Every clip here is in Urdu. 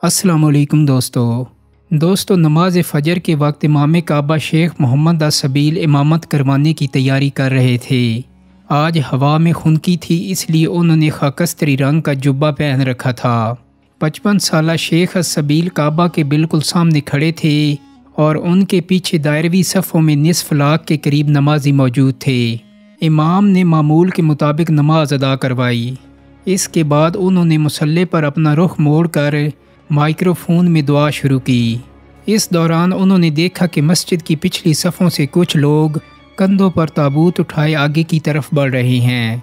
السلام علیکم دوستو نماز فجر کے وقت امام کعبہ شیخ محمد السبیل امامت کروانے کی تیاری کر رہے تھے۔ آج ہوا میں خنکی تھی، اس لیے انہوں نے خاکستری رنگ کا جبہ پہن رکھا تھا۔ 55 سالہ شیخ السبیل کعبہ کے بالکل سامنے کھڑے تھے اور ان کے پیچھے دائروی صفوں میں نصف لاکھ کے قریب نمازی موجود تھے۔ امام نے معمول کے مطابق نماز ادا کروائی۔ اس کے بعد انہوں نے مصلی پر اپنا رخ موڑ کر مائکرو فون میں دعا شروع کی۔ اس دوران انہوں نے دیکھا کہ مسجد کی پچھلی صفوں سے کچھ لوگ کندھوں پر تابوت اٹھائے آگے کی طرف بڑھ رہے ہیں۔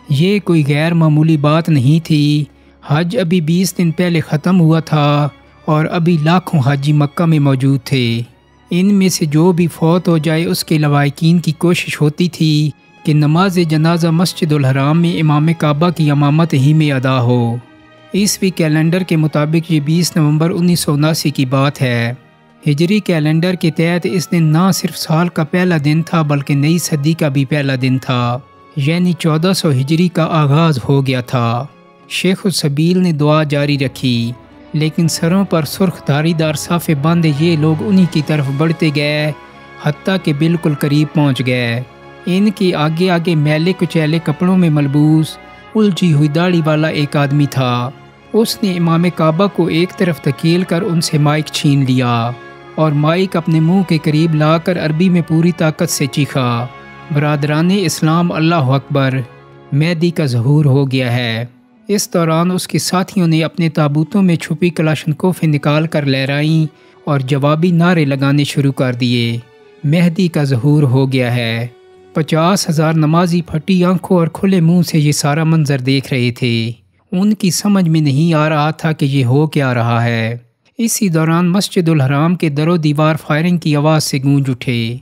یہ کوئی غیر معمولی بات نہیں تھی۔ حج ابھی 20 دن پہلے ختم ہوا تھا اور ابھی لاکھوں حاجی مکہ میں موجود تھے۔ ان میں سے جو بھی فوت ہو جائے اس کے لواحقین کی کوشش ہوتی تھی کہ نماز جنازہ مسجد الحرام میں امام کعبہ کی امامت ہی میں ادا ہو۔ عیسوی کیلنڈر کے مطابق یہ 20 نومبر 1979 کی بات ہے۔ ہجری کیلنڈر کے تحت اس دن نہ صرف سال کا پہلا دن تھا بلکہ نئی صدی کا بھی پہلا دن تھا، یعنی 1400 ہجری کا آغاز ہو گیا تھا۔ شیخ السبیل نے دعا جاری رکھی، لیکن سروں پر سرخ دھاری دار صافے باندھے یہ لوگ انہی کی طرف بڑھتے گئے، حتیٰ کہ بالکل قریب پہنچ گئے۔ ان کے آگے آگے میلے کچیلے کپڑوں میں ملبوس الجھی ہوئی داڑھی والا ایک آدمی تھا۔ اس نے امام کعبہ کو ایک طرف دھکیل کر ان سے مائک چھین لیا اور مائک اپنے منہ کے قریب لا کر عربی میں پوری طاقت سے چیخا، برادران اسلام اللہ اکبر، مہدی کا ظہور ہو گیا ہے۔ اس دوران اس کے ساتھیوں نے اپنے تابوتوں میں چھپی کلاشنکوفیں نکال کر لہرائیں اور جوابی نعرے لگانے شروع کر دیے، مہدی کا ظہور ہو گیا ہے۔ 50,000 نمازی پھٹی آنکھوں اور کھلے منہ سے یہ سارا منظر دیکھ رہے تھے۔ ان کی سمجھ میں نہیں آ رہا تھا کہ یہ ہو کیا رہا ہے۔ اسی دوران مسجد الحرام کے در و دیوار فائرنگ کی آواز سے گونج اٹھے۔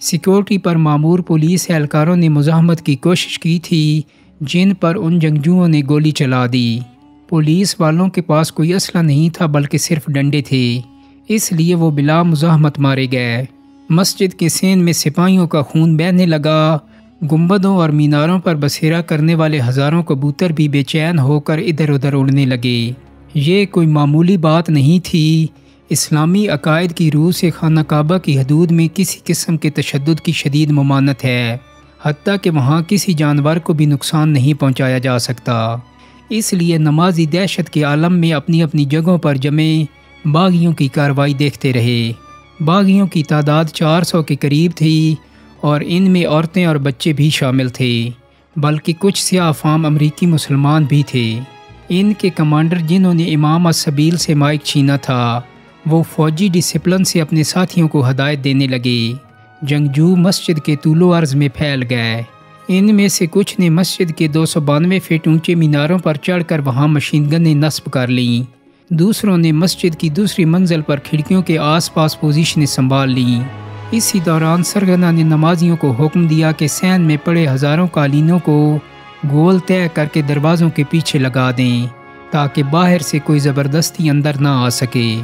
سیکورٹی پر مامور پولیس اہلکاروں نے مزاحمت کی کوشش کی تھی، جن پر ان جنگجوؤں نے گولی چلا دی۔ پولیس والوں کے پاس کوئی اسلحہ نہیں تھا بلکہ صرف ڈنڈے تھے، اس لیے وہ بلا مزاحمت مارے گئے۔ مسجد کے سین میں سپاہیوں کا خون بہنے لگا۔ گنبدوں اور میناروں پر بسیرا کرنے والے ہزاروں کبوتر بھی بے چین ہو کر ادھر ادھر اڑنے لگے۔ یہ کوئی معمولی بات نہیں تھی۔ اسلامی عقائد کی روح سے خانہ کعبہ کی حدود میں کسی قسم کے تشدد کی شدید ممانعت ہے، حتیٰ کہ وہاں کسی جانور کو بھی نقصان نہیں پہنچایا جا سکتا۔ اس لیے نمازی دہشت کے عالم میں اپنی اپنی جگہوں پر جمے باغیوں کی کارروائی دیکھتے رہے۔ باغیوں کی تعداد 400 کے قریب تھی اور ان میں عورتیں اور بچے بھی شامل تھے، بلکہ کچھ سیاہ فام امریکی مسلمان بھی تھے۔ ان کے کمانڈر جنہوں نے امام السبیل سے مائک چھینا تھا، وہ فوجی ڈسپلن سے اپنے ساتھیوں کو ہدایت دینے لگے۔ جنگجو مسجد کے طول و عرض میں پھیل گئے۔ ان میں سے کچھ نے مسجد کے 292 فٹ اونچے میناروں پر چڑھ کر وہاں مشین گنیں نصب کر لیں۔ دوسروں نے مسجد کی دوسری منزل پر کھڑکیوں کے آس پاس پوزیشنیں سنبھال لیں۔ اسی دوران سرگنا نے نمازیوں کو حکم دیا کہ صحن میں پڑے ہزاروں قالینوں کو گول طے کر کے دروازوں کے پیچھے لگا دیں تاکہ باہر سے کوئی زبردستی اندر نہ آ سکے۔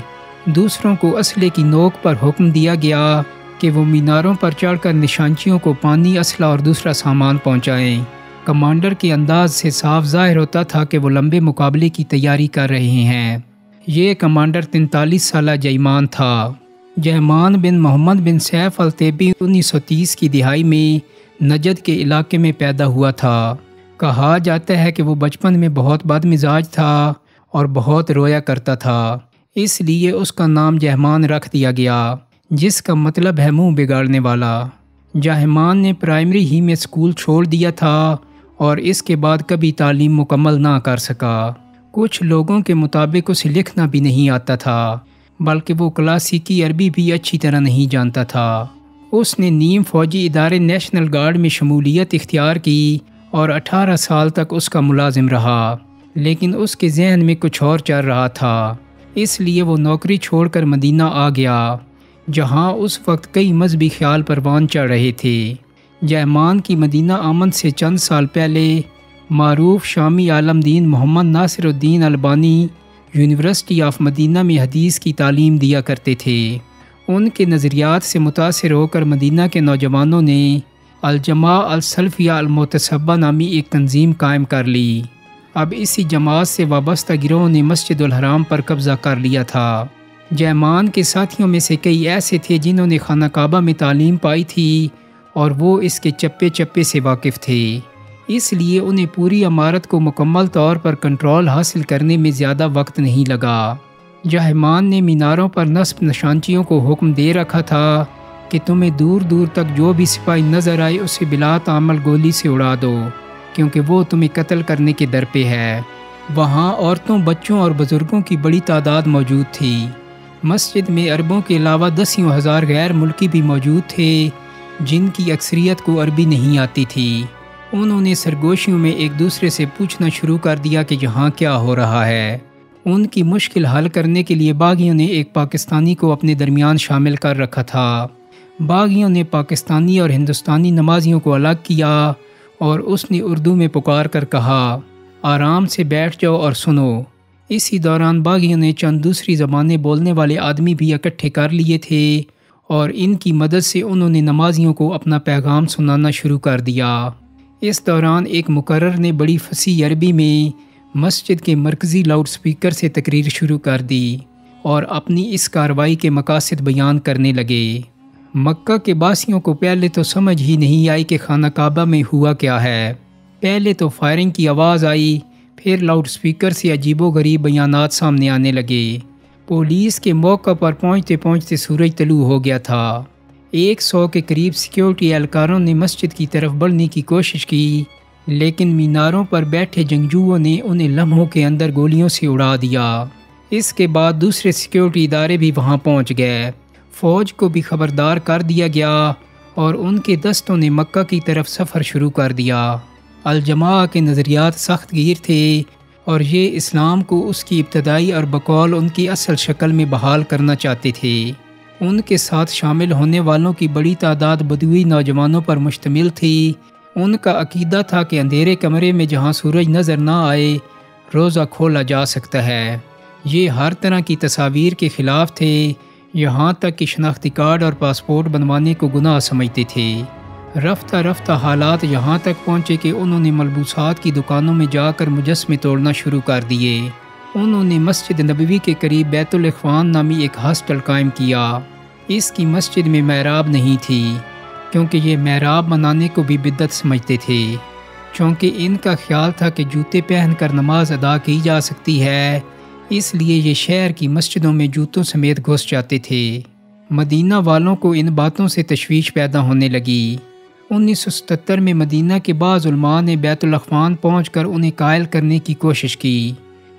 دوسروں کو اسلحے کی نوک پر حکم دیا گیا کہ وہ میناروں پر چڑھ کر نشانچیوں کو پانی، اسلحہ اور دوسرا سامان پہنچائیں۔ کمانڈر کے انداز سے صاف ظاہر ہوتا تھا کہ وہ لمبے مقابلے کی تیاری کر رہے ہیں۔ یہ کمانڈر 43 سالہ جیمان تھا۔ جہمان بن محمد بن سیف التیبی 1930 کی دہائی میں نجد کے علاقے میں پیدا ہوا تھا۔ کہا جاتا ہے کہ وہ بچپن میں بہت بد مزاج تھا اور بہت رویا کرتا تھا، اس لیے اس کا نام جہمان رکھ دیا گیا، جس کا مطلب ہے منہ بگاڑنے والا۔ جہمان نے پرائمری ہی میں اسکول چھوڑ دیا تھا اور اس کے بعد کبھی تعلیم مکمل نہ کر سکا۔ کچھ لوگوں کے مطابق اسے لکھنا بھی نہیں آتا تھا، بلکہ وہ کلاسیکی عربی بھی اچھی طرح نہیں جانتا تھا۔ اس نے نیم فوجی ادارے نیشنل گارڈ میں شمولیت اختیار کی اور 18 سال تک اس کا ملازم رہا، لیکن اس کے ذہن میں کچھ اور چل رہا تھا، اس لیے وہ نوکری چھوڑ کر مدینہ آ گیا، جہاں اس وقت کئی مذہبی خیال پروان چڑھ رہے تھے۔ جہمان کی مدینہ آمد سے چند سال پہلے معروف شامی عالم دین محمد ناصر الدین البانی یونیورسٹی آف مدینہ میں حدیث کی تعلیم دیا کرتے تھے۔ ان کے نظریات سے متاثر ہو کر مدینہ کے نوجوانوں نے الجماع السلفیہ المحتسبہ نامی ایک تنظیم قائم کر لی۔ اب اسی جماعت سے وابستہ گروہ نے مسجد الحرام پر قبضہ کر لیا تھا۔ جیمان کے ساتھیوں میں سے کئی ایسے تھے جنہوں نے خانہ کعبہ میں تعلیم پائی تھی اور وہ اس کے چپے چپے سے واقف تھے، اس لیے انہیں پوری عمارت کو مکمل طور پر کنٹرول حاصل کرنے میں زیادہ وقت نہیں لگا۔ جہمان نے میناروں پر نصب نشانچیوں کو حکم دے رکھا تھا کہ تمہیں دور دور تک جو بھی سپاہی نظر آئے اسے بلا تعمل گولی سے اڑا دو، کیونکہ وہ تمہیں قتل کرنے کے در پہ ہے۔ وہاں عورتوں، بچوں اور بزرگوں کی بڑی تعداد موجود تھی۔ مسجد میں عربوں کے علاوہ دسیوں ہزار غیر ملکی بھی موجود تھے جن کی اکثریت کو عربی نہیں آتی تھی۔ انہوں نے سرگوشیوں میں ایک دوسرے سے پوچھنا شروع کر دیا کہ یہاں کیا ہو رہا ہے۔ ان کی مشکل حل کرنے کے لیے باغیوں نے ایک پاکستانی کو اپنے درمیان شامل کر رکھا تھا۔ باغیوں نے پاکستانی اور ہندوستانی نمازیوں کو الگ کیا اور اس نے اردو میں پکار کر کہا، آرام سے بیٹھ جاؤ اور سنو۔ اسی دوران باغیوں نے چند دوسری زبانیں بولنے والے آدمی بھی اکٹھے کر لیے تھے اور ان کی مدد سے انہوں نے نمازیوں کو اپنا پیغام سنانا شروع کر دیا۔ اس دوران ایک مقرر نے بڑی فصیح عربی میں مسجد کے مرکزی لاؤڈ سپیکر سے تقریر شروع کر دی اور اپنی اس کارروائی کے مقاصد بیان کرنے لگے۔ مکہ کے باسیوں کو پہلے تو سمجھ ہی نہیں آئی کہ خانہ کعبہ میں ہوا کیا ہے۔ پہلے تو فائرنگ کی آواز آئی، پھر لاؤڈ سپیکر سے عجیب و غریب بیانات سامنے آنے لگے۔ پولیس کے موقع پر پہنچتے پہنچتے سورج طلوع ہو گیا تھا۔ 100 کے قریب سیکیورٹی اہلکاروں نے مسجد کی طرف بڑھنے کی کوشش کی، لیکن میناروں پر بیٹھے جنگجوؤں نے انہیں لمحوں کے اندر گولیوں سے اڑا دیا۔ اس کے بعد دوسرے سیکیورٹی ادارے بھی وہاں پہنچ گئے۔ فوج کو بھی خبردار کر دیا گیا اور ان کے دستوں نے مکہ کی طرف سفر شروع کر دیا۔ الجماعہ کے نظریات سخت گیر تھے اور یہ اسلام کو اس کی ابتدائی اور بقول ان کی اصل شکل میں بحال کرنا چاہتے تھے۔ ان کے ساتھ شامل ہونے والوں کی بڑی تعداد بدوی نوجوانوں پر مشتمل تھی۔ ان کا عقیدہ تھا کہ اندھیرے کمرے میں جہاں سورج نظر نہ آئے روزہ کھولا جا سکتا ہے۔ یہ ہر طرح کی تصاویر کے خلاف تھے، یہاں تک کہ شناختی کارڈ اور پاسپورٹ بنوانے کو گناہ سمجھتے تھے۔ رفتہ رفتہ حالات یہاں تک پہنچے کہ انہوں نے ملبوسات کی دکانوں میں جا کر مجسمے توڑنا شروع کر دیے۔ انہوں نے مسجد نبوی کے قریب بیت الاخوان نامی ایک ہاسٹل قائم کیا۔ اس کی مسجد میں محراب نہیں تھی کیونکہ یہ محراب بنانے کو بھی بدعت سمجھتے تھے، چونکہ ان کا خیال تھا کہ جوتے پہن کر نماز ادا کی جا سکتی ہے، اس لیے یہ شہر کی مسجدوں میں جوتوں سمیت گھس جاتے تھے۔ مدینہ والوں کو ان باتوں سے تشویش پیدا ہونے لگی۔ 1977 میں مدینہ کے بعض علماء نے بیت الاخوان پہنچ کر انہیں قائل کرنے کی کوشش کی۔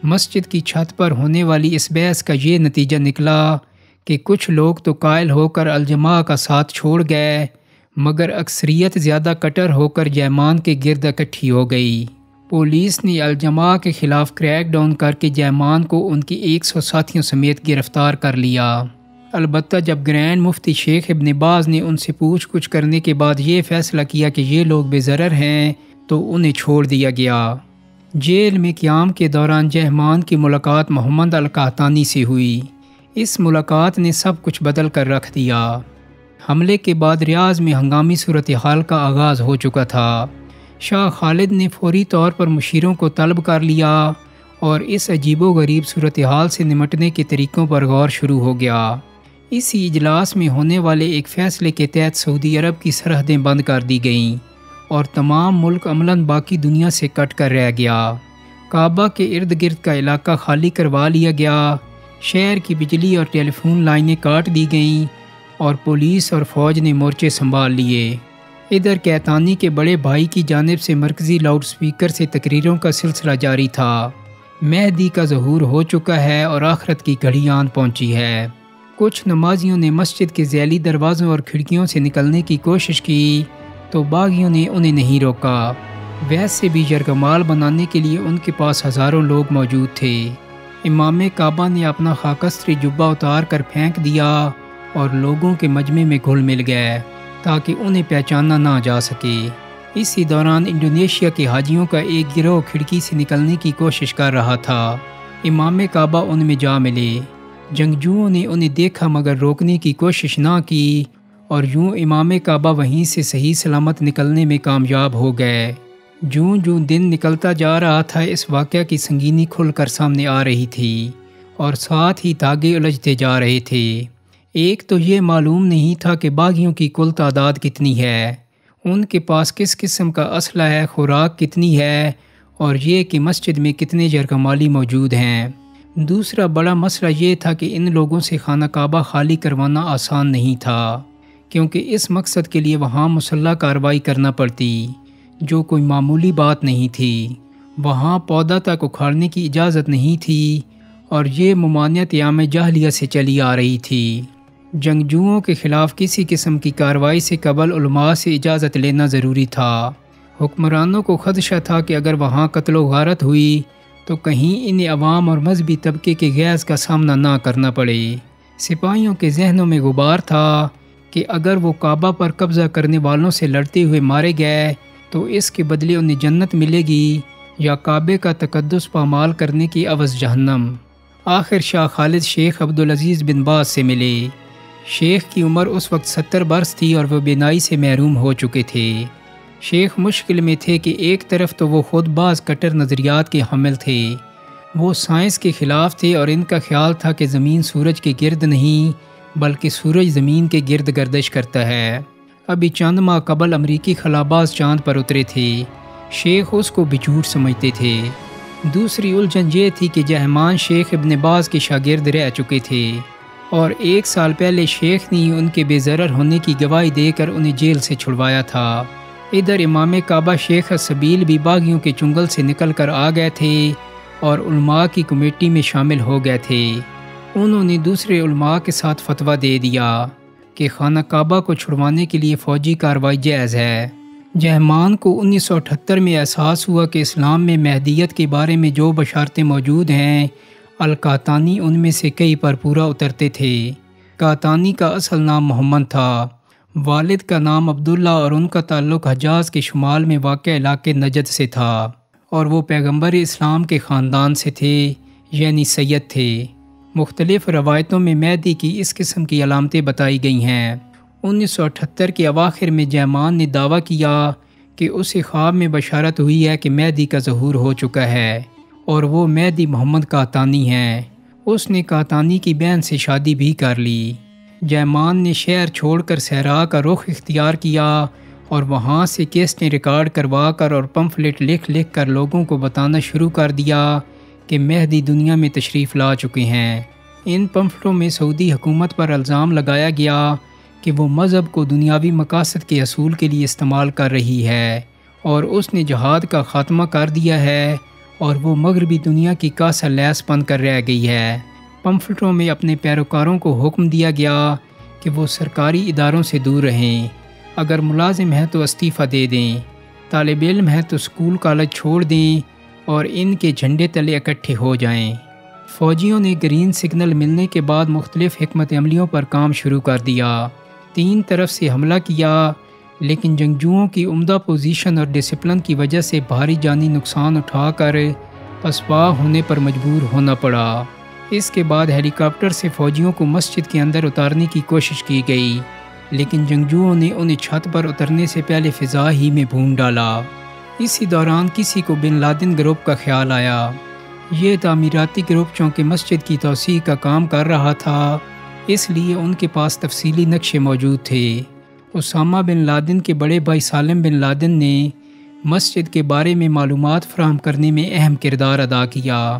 مسجد کی چھت پر ہونے والی اس بحث کا یہ نتیجہ نکلا کہ کچھ لوگ تو قائل ہو کر الجماعہ کا ساتھ چھوڑ گئے، مگر اکثریت زیادہ کٹر ہو کر جیمان کے گرد اکٹھی ہو گئی۔ پولیس نے الجماعہ کے خلاف کریک ڈاؤن کر کے جیمان کو ان کی 100 ساتھیوں سمیت گرفتار کر لیا۔ البتہ جب گرینڈ مفتی شیخ ابن باز نے ان سے پوچھ گچھ کرنے کے بعد یہ فیصلہ کیا کہ یہ لوگ بے ضرر ہیں تو انہیں چھوڑ دیا گیا۔ جیل میں قیام کے دوران جہمان کی ملاقات محمد القحطانی سے ہوئی۔ اس ملاقات نے سب کچھ بدل کر رکھ دیا۔ حملے کے بعد ریاض میں ہنگامی صورتحال کا آغاز ہو چکا تھا۔ شاہ خالد نے فوری طور پر مشیروں کو طلب کر لیا اور اس عجیب و غریب صورتحال سے نمٹنے کے طریقوں پر غور شروع ہو گیا۔ اسی اجلاس میں ہونے والے ایک فیصلے کے تحت سعودی عرب کی سرحدیں بند کر دی گئیں اور تمام ملک عملاً باقی دنیا سے کٹ کر رہ گیا۔ کعبہ کے ارد گرد کا علاقہ خالی کروا لیا گیا، شہر کی بجلی اور ٹیلی فون لائنیں کاٹ دی گئیں اور پولیس اور فوج نے مورچے سنبھال لیے۔ ادھر قحطانی کے بڑے بھائی کی جانب سے مرکزی لاؤڈ سپیکر سے تقریروں کا سلسلہ جاری تھا۔ مہدی کا ظہور ہو چکا ہے اور آخرت کی گھڑی آن پہنچی ہے۔ کچھ نمازیوں نے مسجد کے ذیلی دروازوں اور کھڑکیوں سے نکلنے کی کوشش کی تو باغیوں نے انہیں نہیں روکا۔ ویسے بھی یرغمال بنانے کے لیے ان کے پاس ہزاروں لوگ موجود تھے۔ امام کعبہ نے اپنا خاکستری جبہ اتار کر پھینک دیا اور لوگوں کے مجمع میں گھل مل گئے تاکہ انہیں پہچانا نہ جا سکے۔ اسی دوران انڈونیشیا کے حاجیوں کا ایک گروہ کھڑکی سے نکلنے کی کوشش کر رہا تھا۔ امام کعبہ ان میں جا ملے۔ جنگجوؤں نے انہیں دیکھا مگر روکنے کی کوشش نہ کی اور یوں امام کعبہ وہیں سے صحیح سلامت نکلنے میں کامیاب ہو گئے۔ جوں جوں دن نکلتا جا رہا تھا اس واقعہ کی سنگینی کھل کر سامنے آ رہی تھی اور ساتھ ہی دھاگے الجھتے جا رہے تھے۔ ایک تو یہ معلوم نہیں تھا کہ باغیوں کی کل تعداد کتنی ہے، ان کے پاس کس قسم کا اسلحہ ہے، خوراک کتنی ہے، اور یہ کہ مسجد میں کتنے یرغمالی موجود ہیں۔ دوسرا بڑا مسئلہ یہ تھا کہ ان لوگوں سے خانہ کعبہ خالی کروانا آسان نہیں تھا، کیونکہ اس مقصد کے لیے وہاں مسلح کارروائی کرنا پڑتی، جو کوئی معمولی بات نہیں تھی۔ وہاں پودا تک اکھاڑنے کی اجازت نہیں تھی، اور یہ ممانعت ایام جاہلیہ سے چلی آ رہی تھی۔ جنگجوؤں کے خلاف کسی قسم کی کارروائی سے قبل علماء سے اجازت لینا ضروری تھا۔ حکمرانوں کو خدشہ تھا کہ اگر وہاں قتل و غارت ہوئی تو کہیں ان عوام اور مذہبی طبقے کے غیظ کا سامنا نہ کرنا پڑے۔ سپاہیوں کے ذہنوں میں غبار تھا کہ اگر وہ کعبہ پر قبضہ کرنے والوں سے لڑتے ہوئے مارے گئے تو اس کے بدلے انہیں جنت ملے گی یا کعبے کا تقدس پامال کرنے کی عوض جہنم۔ آخر شاہ خالد شیخ عبدالعزیز بن باز سے ملے۔ شیخ کی عمر اس وقت 70 برس تھی اور وہ بینائی سے محروم ہو چکے تھے۔ شیخ مشکل میں تھے کہ ایک طرف تو وہ خود بعض کٹر نظریات کے حامل تھے، وہ سائنس کے خلاف تھے اور ان کا خیال تھا کہ زمین سورج کے گرد نہیں بلکہ سورج زمین کے گرد گردش کرتا ہے۔ ابھی چند ماہ قبل امریکی خلاباز چاند پر اترے تھے، شیخ اس کو بھی جھوٹ سمجھتے تھے۔ دوسری الجھن یہ تھی کہ جہمان شیخ ابن باز کے شاگرد رہ چکے تھے اور 1 سال پہلے شیخ نے ان کے بے ضرر ہونے کی گواہی دے کر انہیں جیل سے چھڑوایا تھا۔ ادھر امام کعبہ شیخ السبیل بھی باغیوں کے چنگل سے نکل کر آ گئے تھے اور علماء کی کمیٹی میں شامل ہو گئے تھے۔ انہوں نے دوسرے علماء کے ساتھ فتویٰ دے دیا کہ خانہ کعبہ کو چھڑوانے کے لیے فوجی کارروائی جائز ہے۔ جہمان کو 1978 میں احساس ہوا کہ اسلام میں مہدیت کے بارے میں جو بشارتیں موجود ہیں، القحطانی ان میں سے کئی پر پورا اترتے تھے۔ قحطانی کا اصل نام محمد تھا، والد کا نام عبداللہ اور ان کا تعلق حجاز کے شمال میں واقع علاقے نجد سے تھا، اور وہ پیغمبر اسلام کے خاندان سے تھے، یعنی سید تھے۔ مختلف روایتوں میں مہدی کی اس قسم کی علامتیں بتائی گئی ہیں۔ 1978 کے اواخر میں جہمان نے دعویٰ کیا کہ اسے خواب میں بشارت ہوئی ہے کہ مہدی کا ظہور ہو چکا ہے اور وہ مہدی محمد قحطانی ہیں۔ اس نے قحطانی کی بہن سے شادی بھی کر لی۔ جہمان نے شہر چھوڑ کر صحرا کا رخ اختیار کیا اور وہاں سے کیسٹیں ریکارڈ کروا کر اور پمفلٹ لکھ لکھ کر لوگوں کو بتانا شروع کر دیا کہ مہدی دنیا میں تشریف لا چکے ہیں۔ ان پمفلٹوں میں سعودی حکومت پر الزام لگایا گیا کہ وہ مذہب کو دنیاوی مقاصد کے حصول کے لیے استعمال کر رہی ہے اور اس نے جہاد کا خاتمہ کر دیا ہے اور وہ مغربی دنیا کی کاسہ لیس بن کر رہ گئی ہے۔ پمفلٹوں میں اپنے پیروکاروں کو حکم دیا گیا کہ وہ سرکاری اداروں سے دور رہیں، اگر ملازم ہیں تو استعفیٰ دے دیں، طالب علم ہیں تو اسکول کالج چھوڑ دیں اور ان کے جھنڈے تلے اکٹھے ہو جائیں۔ فوجیوں نے گرین سگنل ملنے کے بعد مختلف حکمت عملیوں پر کام شروع کر دیا، 3 طرف سے حملہ کیا، لیکن جنگجوؤں کی عمدہ پوزیشن اور ڈسپلن کی وجہ سے بھاری جانی نقصان اٹھا کر پسپا ہونے پر مجبور ہونا پڑا۔ اس کے بعد ہیلی کاپٹر سے فوجیوں کو مسجد کے اندر اتارنے کی کوشش کی گئی، لیکن جنگجوؤں نے انہیں چھت پر اترنے سے پہلے فضا ہی میں بھون ڈالا۔ اسی دوران کسی کو بن لادن گروپ کا خیال آیا۔ یہ تعمیراتی گروپ چونکہ مسجد کی توسیع کا کام کر رہا تھا، اس لیے ان کے پاس تفصیلی نقشے موجود تھے۔ اسامہ بن لادن کے بڑے بھائی سالم بن لادن نے مسجد کے بارے میں معلومات فراہم کرنے میں اہم کردار ادا کیا۔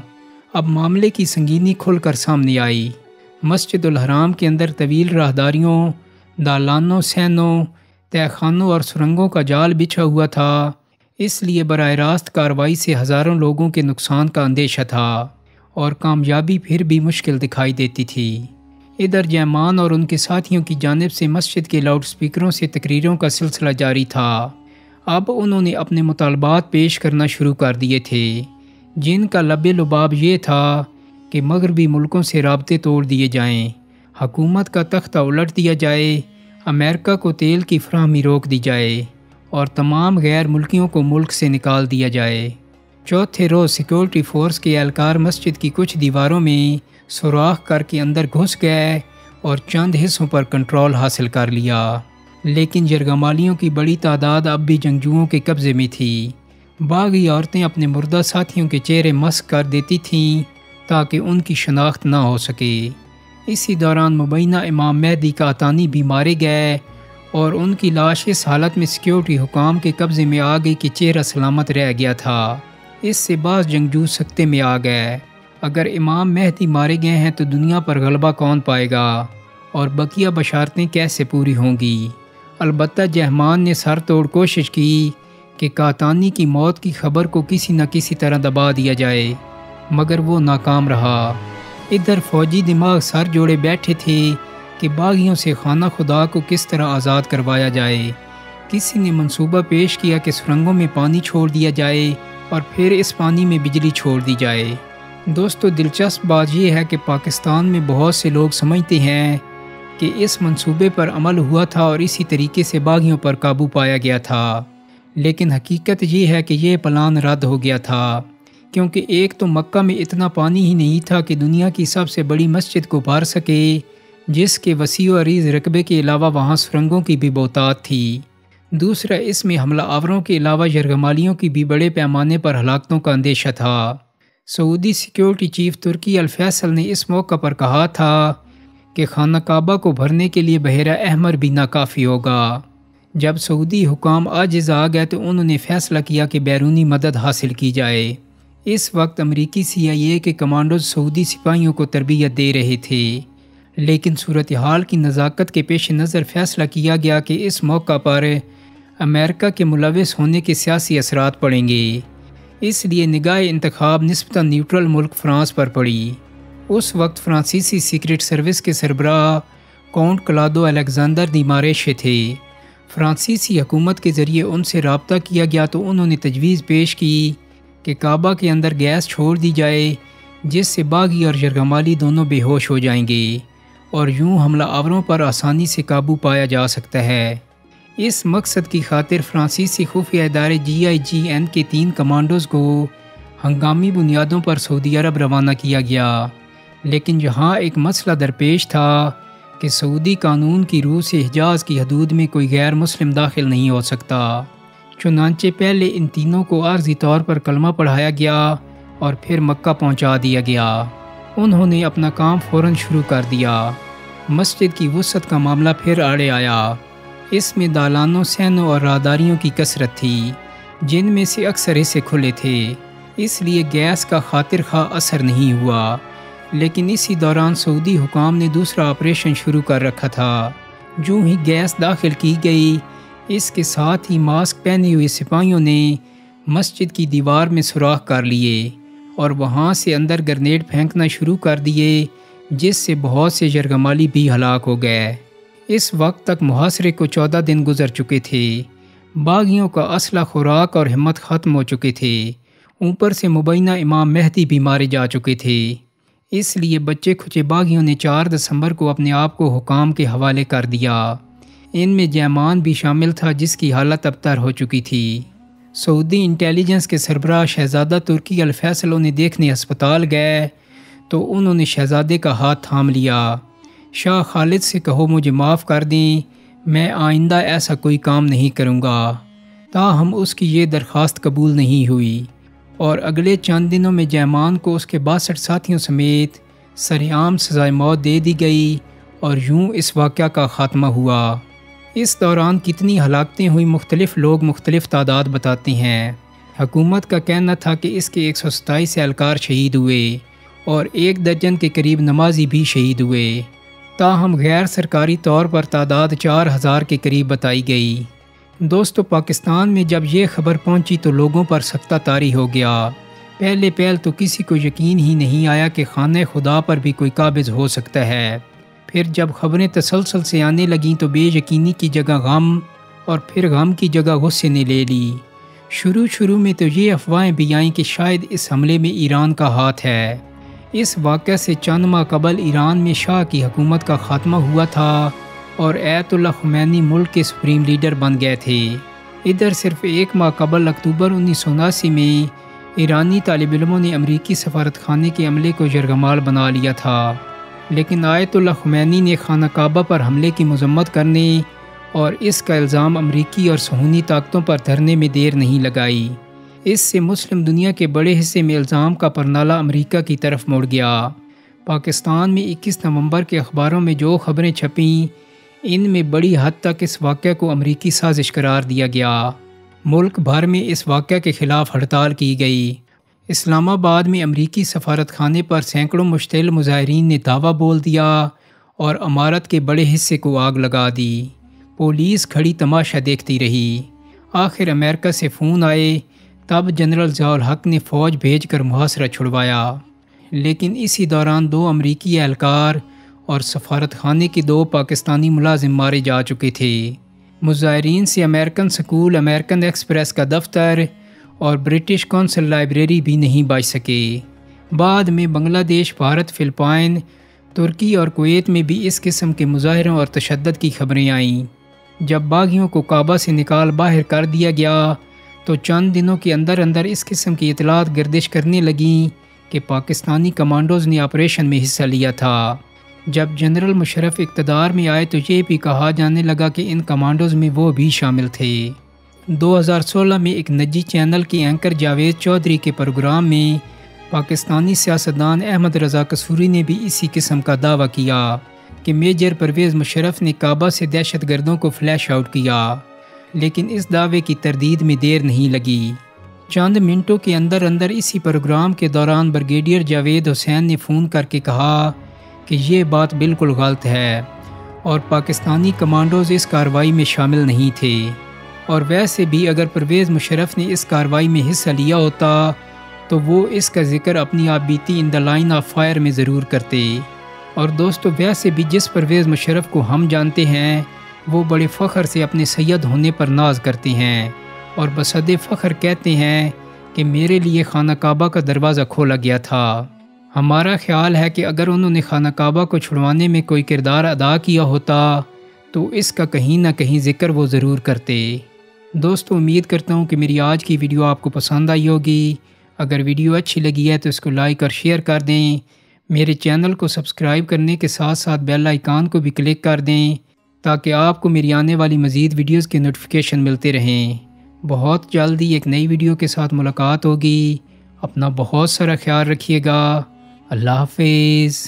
اب معاملے کی سنگینی کھل کر سامنے آئی۔ مسجد الحرام کے اندر طویل راہداریوں، دالانوں، سینوں، تہہ خانوں اور سرنگوں کا جال بچھا ہوا تھا، اس لیے براہ راست کارروائی سے ہزاروں لوگوں کے نقصان کا اندیشہ تھا اور کامیابی پھر بھی مشکل دکھائی دیتی تھی۔ ادھر جہمان اور ان کے ساتھیوں کی جانب سے مسجد کے لاؤڈ سپیکروں سے تقریروں کا سلسلہ جاری تھا۔ اب انہوں نے اپنے مطالبات پیش کرنا شروع کر دیے تھے، جن کا لب لباب یہ تھا کہ مغربی ملکوں سے رابطے توڑ دیے جائیں، حکومت کا تختہ الٹ دیا جائے، امریکہ کو تیل کی فراہمی روک دی جائے اور تمام غیر ملکیوں کو ملک سے نکال دیا جائے۔ چوتھے روز سیکورٹی فورس کے اہلکار مسجد کی کچھ دیواروں میں سوراخ کر کے اندر گھس گئے اور چند حصوں پر کنٹرول حاصل کر لیا، لیکن یرغمالیوں کی بڑی تعداد اب بھی جنگجوؤں کے قبضے میں تھی۔ باغی عورتیں اپنے مردہ ساتھیوں کے چہرے مسح کر دیتی تھیں تاکہ ان کی شناخت نہ ہو سکے۔ اسی دوران مبینہ امام مہدی قحطانی بھی مارے گئے اور ان کی لاش اس حالت میں سیکیورٹی حکام کے قبضے میں آ گئی کہ چہرہ سلامت رہ گیا تھا۔ اس سے بعض جنگجو سکتے میں آ گئے، اگر امام مہدی مارے گئے ہیں تو دنیا پر غلبہ کون پائے گا اور بقیہ بشارتیں کیسے پوری ہوں گی؟ البتہ جہمان نے سر توڑ کوشش کی کہ قحطانی کی موت کی خبر کو کسی نہ کسی طرح دبا دیا جائے، مگر وہ ناکام رہا۔ ادھر فوجی دماغ سر جوڑے بیٹھے تھے کہ باغیوں سے خانہ خدا کو کس طرح آزاد کروایا جائے۔ کسی نے منصوبہ پیش کیا کہ سرنگوں میں پانی چھوڑ دیا جائے اور پھر اس پانی میں بجلی چھوڑ دی جائے۔ دوستو، دلچسپ بات یہ ہے کہ پاکستان میں بہت سے لوگ سمجھتے ہیں کہ اس منصوبے پر عمل ہوا تھا اور اسی طریقے سے باغیوں پر قابو پایا گیا تھا، لیکن حقیقت یہ ہے کہ یہ پلان رد ہو گیا تھا، کیونکہ ایک تو مکہ میں اتنا پانی ہی نہیں تھا کہ دنیا کی سب سے بڑی مسجد کو بھر سکے، جس کے وسیع و عریض رقبے کے علاوہ وہاں سرنگوں کی بھی بہتات تھی۔ دوسرا، اس میں حملہ آوروں کے علاوہ یرغمالیوں کی بھی بڑے پیمانے پر ہلاکتوں کا اندیشہ تھا۔ سعودی سیکیورٹی چیف ترکی الفیصل نے اس موقع پر کہا تھا کہ خانہ کعبہ کو بھرنے کے لیے بحیرہ احمر بھی ناکافی ہوگا۔ جب سعودی حکام عاجز آ گئے تو انہوں نے فیصلہ کیا کہ بیرونی مدد حاصل کی جائے۔ اس وقت امریکی CIA کے کمانڈوز سعودی سپاہیوں کو تربیت دے رہے تھے، لیکن صورتحال کی نزاکت کے پیش نظر فیصلہ کیا گیا کہ اس موقع پر امریکہ کے ملوث ہونے کے سیاسی اثرات پڑیں گے، اس لیے نگاہ انتخاب نسبتاً نیوٹرل ملک فرانس پر پڑی۔ اس وقت فرانسیسی سیکرٹ سروس کے سربراہ کاؤنٹ کلاڈو الیگزینڈر دی ماریشے تھے۔ فرانسیسی حکومت کے ذریعے ان سے رابطہ کیا گیا تو انہوں نے تجویز پیش کی کہ کعبہ کے اندر گیس چھوڑ دی جائے، جس سے باغی اور یرغمالی دونوں بے ہوش ہو جائیں گے اور یوں حملہ آوروں پر آسانی سے قابو پایا جا سکتا ہے۔ اس مقصد کی خاطر فرانسیسی خفیہ ادارے GIGN کے 3 کمانڈوز کو ہنگامی بنیادوں پر سعودی عرب روانہ کیا گیا، لیکن یہاں ایک مسئلہ درپیش تھا کہ سعودی قانون کی روح سے حجاز کی حدود میں کوئی غیر مسلم داخل نہیں ہو سکتا۔ چنانچہ پہلے ان تینوں کو عارضی طور پر کلمہ پڑھایا گیا اور پھر مکہ پہنچا دیا گیا۔ انہوں نے اپنا کام فوراً شروع کر دیا۔ مسجد کی وسعت کا معاملہ پھر آڑے آیا۔ اس میں دالانوں، سینوں اور راہداریوں کی کثرت تھی، جن میں سے اکثر حصے کھلے تھے، اس لیے گیس کا خاطر خواہ اثر نہیں ہوا۔ لیکن اسی دوران سعودی حکام نے دوسرا آپریشن شروع کر رکھا تھا۔ جو ہی گیس داخل کی گئی، اس کے ساتھ ہی ماسک پہنے ہوئے سپاہیوں نے مسجد کی دیوار میں سوراخ کر لیے اور وہاں سے اندر گرنیڈ پھینکنا شروع کر دیے، جس سے بہت سے یرغمالی بھی ہلاک ہو گئے۔ اس وقت تک محاصرے کو 14 دن گزر چکے تھے۔ باغیوں کا اسلحہ، خوراک اور ہمت ختم ہو چکے تھے، اوپر سے مبینہ امام مہدی بھی مارے جا چکے تھے۔ اس لیے بچے کھچے باغیوں نے 4 دسمبر کو اپنے آپ کو حکام کے حوالے کر دیا۔ ان میں جیمان بھی شامل تھا، جس کی حالت ابتر ہو چکی تھی۔ سعودی انٹیلیجنس کے سربراہ شہزادہ ترکی الفیصل انہیں دیکھنے ہسپتال گئے تو انہوں نے شہزادے کا ہاتھ تھام لیا۔ شاہ خالد سے کہو مجھے معاف کر دیں، میں آئندہ ایسا کوئی کام نہیں کروں گا۔ تاہم اس کی یہ درخواست قبول نہیں ہوئی اور اگلے چند دنوں میں جیمان کو اس کے 62 ساتھیوں سمیت سرعام سزائے موت دے دی گئی اور یوں اس واقعہ کا خاتمہ ہوا۔ اس دوران کتنی ہلاکتیں ہوئی، مختلف لوگ مختلف تعداد بتاتے ہیں۔ حکومت کا کہنا تھا کہ اس کے 127 اہلکار شہید ہوئے اور 1 درجن کے قریب نمازی بھی شہید ہوئے۔ تاہم غیر سرکاری طور پر تعداد 4000 کے قریب بتائی گئی۔ دوستو، پاکستان میں جب یہ خبر پہنچی تو لوگوں پر سکتہ طاری ہو گیا۔ پہل تو کسی کو یقین ہی نہیں آیا کہ خانہ خدا پر بھی کوئی قابض ہو سکتا ہے۔ پھر جب خبریں تسلسل سے آنے لگیں تو بے یقینی کی جگہ غم اور پھر غم کی جگہ غصے نے لے لی۔ شروع میں تو یہ افواہیں بھی آئیں کہ شاید اس حملے میں ایران کا ہاتھ ہے۔ اس واقعہ سے چند ماہ قبل ایران میں شاہ کی حکومت کا خاتمہ ہوا تھا اور ایت اللہ خمینی ملک کے سپریم لیڈر بن گئے تھے۔ ادھر صرف 1 ماہ قبل اکتوبر 1979 میں ایرانی طالب علموں نے امریکی سفارت خانے کے عملے کو یرغمال بنا لیا تھا، لیکن آیت اللہ خمینی نے خانہ کعبہ پر حملے کی مذمت کرنے اور اس کا الزام امریکی اور صہیونی طاقتوں پر دھرنے میں دیر نہیں لگائی۔ اس سے مسلم دنیا کے بڑے حصے میں الزام کا پرنالہ امریکہ کی طرف مڑ گیا۔ پاکستان میں 21 نومبر کے اخباروں میں جو خبریں چھپیں ان میں بڑی حد تک اس واقعہ کو امریکی سازش قرار دیا گیا۔ ملک بھر میں اس واقعہ کے خلاف ہڑتال کی گئی۔ اسلام آباد میں امریکی سفارت خانے پر سینکڑوں مشتعل مظاہرین نے دعویٰ بول دیا اور عمارت کے بڑے حصے کو آگ لگا دی۔ پولیس کھڑی تماشا دیکھتی رہی۔ آخر امریکہ سے فون آئے، تب جنرل ضیاء الحق نے فوج بھیج کر محاصرہ چھڑوایا، لیکن اسی دوران 2 امریکی اہلکار اور سفارت خانے کے 2 پاکستانی ملازم مارے جا چکے تھے۔ مظاہرین سے امریکن سکول، امریکن ایکسپریس کا دفتر اور برٹش کونسل لائبریری بھی نہیں بچ سکے۔ بعد میں بنگلہ دیش، بھارت، فلپائن، ترکی اور کویت میں بھی اس قسم کے مظاہروں اور تشدد کی خبریں آئیں۔ جب باغیوں کو کعبہ سے نکال باہر کر دیا گیا تو چند دنوں کے اندر اندر اس قسم کی اطلاعات گردش کرنے لگیں کہ پاکستانی کمانڈوز نے آپریشن میں حصہ لیا تھا۔ جب جنرل مشرف اقتدار میں آئے تو یہ بھی کہا جانے لگا کہ ان کمانڈوز میں وہ بھی شامل تھے۔ 2016 میں ایک نجی چینل کے اینکر جاوید چودھری کے پروگرام میں پاکستانی سیاستدان احمد رضا قصوری نے بھی اسی قسم کا دعویٰ کیا کہ میجر پرویز مشرف نے کعبہ سے دہشت گردوں کو فلیش آؤٹ کیا، لیکن اس دعوے کی تردید میں دیر نہیں لگی۔ چند منٹوں کے اندر اندر اسی پروگرام کے دوران بریگیڈیئر جاوید حسین نے فون کر کے کہا کہ یہ بات بالکل غلط ہے اور پاکستانی کمانڈوز اس کارروائی میں شامل نہیں تھے، اور ویسے بھی اگر پرویز مشرف نے اس کارروائی میں حصہ لیا ہوتا تو وہ اس کا ذکر اپنی آپ بیتی ان دا لائن آف فائر میں ضرور کرتے۔ اور دوستو، ویسے بھی جس پرویز مشرف کو ہم جانتے ہیں وہ بڑے فخر سے اپنے سید ہونے پر ناز کرتے ہیں اور بصد فخر کہتے ہیں کہ میرے لیے خانہ کعبہ کا دروازہ کھولا گیا تھا۔ ہمارا خیال ہے کہ اگر انہوں نے خانہ کعبہ کو چھڑوانے میں کوئی کردار ادا کیا ہوتا تو اس کا کہیں نہ کہیں ذکر وہ ضرور کرتے۔ دوستو، امید کرتا ہوں کہ میری آج کی ویڈیو آپ کو پسند آئی ہوگی۔ اگر ویڈیو اچھی لگی ہے تو اس کو لائک اور شیئر کر دیں۔ میرے چینل کو سبسکرائب کرنے کے ساتھ ساتھ بیل آئیکن کو بھی کلک کر دیں تاکہ آپ کو میری آنے والی مزید ویڈیوز کے نوٹیفیکیشن ملتے رہیں۔ بہت جلدی ایک نئی ویڈیو کے ساتھ ملاقات ہوگی۔ اپنا بہت سارا خیال رکھیے گا۔ اللہ حافظ۔